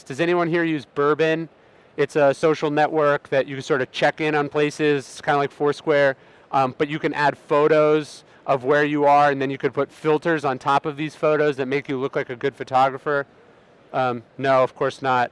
Does anyone here use Bourbon? It's a social network that you can sort of check in on places. It's kind of like Foursquare, but you can add photos of where you are, and then you could put filters on top of these photos that make you look like a good photographer. No, of course not.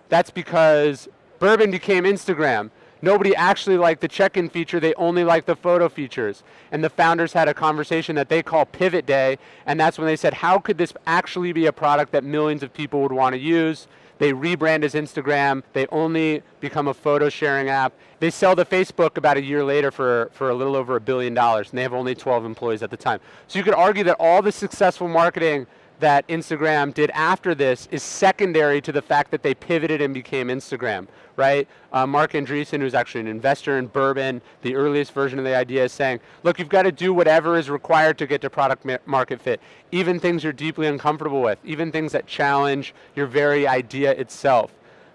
That's because Bourbon became Instagram. Nobody actually liked the check-in feature, they only liked the photo features. And the founders had a conversation that they call Pivot Day, and that's when they said, how could this actually be a product that millions of people would want to use? They rebrand as Instagram, they only become a photo sharing app. They sell to Facebook about a year later for a little over $1 billion, and they have only 12 employees at the time. So you could argue that all the successful marketing that Instagram did after this is secondary to the fact that they pivoted and became Instagram, right? Mark Andreessen, who's actually an investor in Bourbon, the earliest version of the idea, is saying, look, you've got to do whatever is required to get to product market fit, even things you're deeply uncomfortable with, even things that challenge your very idea itself.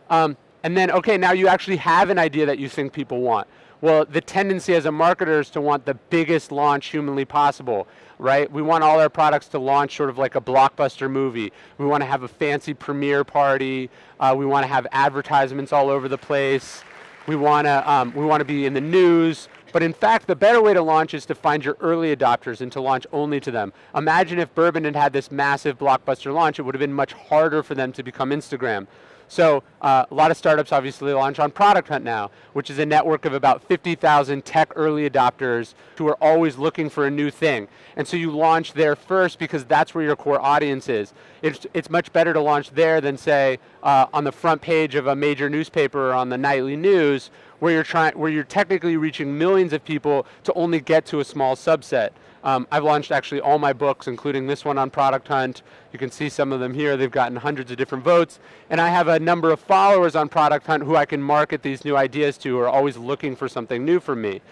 And then, okay, now you actually have an idea that you think people want. Well, the tendency as a marketer is to want the biggest launch humanly possible, right? We want all our products to launch sort of like a blockbuster movie. We want to have a fancy premiere party. We want to have advertisements all over the place. We want to be in the news. But in fact, the better way to launch is to find your early adopters and to launch only to them. Imagine if Bourbon had had this massive blockbuster launch, it would have been much harder for them to become Instagram. So a lot of startups obviously launch on Product Hunt now, which is a network of about 50,000 tech early adopters who are always looking for a new thing. And so you launch there first because that's where your core audience is. It's much better to launch there than, say, on the front page of a major newspaper or on the nightly news, where you're technically reaching millions of people to only get to a small subset. I've launched actually all my books, including this one on Product Hunt. You can see some of them here. They've gotten hundreds of different votes. And I have a number of followers on Product Hunt who I can market these new ideas to, who are always looking for something new from me.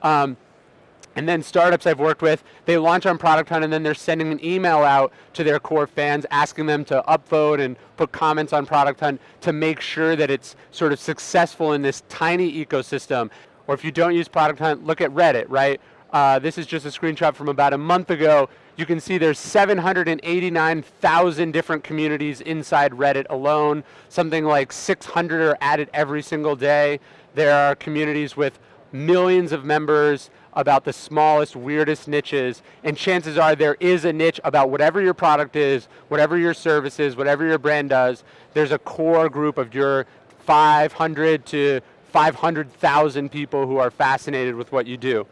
And then startups I've worked with, they launch on Product Hunt and then they're sending an email out to their core fans asking them to upvote and put comments on Product Hunt to make sure that it's sort of successful in this tiny ecosystem. Or if you don't use Product Hunt, look at Reddit, right? This is just a screenshot from about a month ago. You can see there's 789,000 different communities inside Reddit alone. Something like 600 are added every single day. There are communities with millions of members about the smallest, weirdest niches, and chances are there is a niche about whatever your product is, whatever your service is, whatever your brand does. There's a core group of your 500 to 500,000 people who are fascinated with what you do.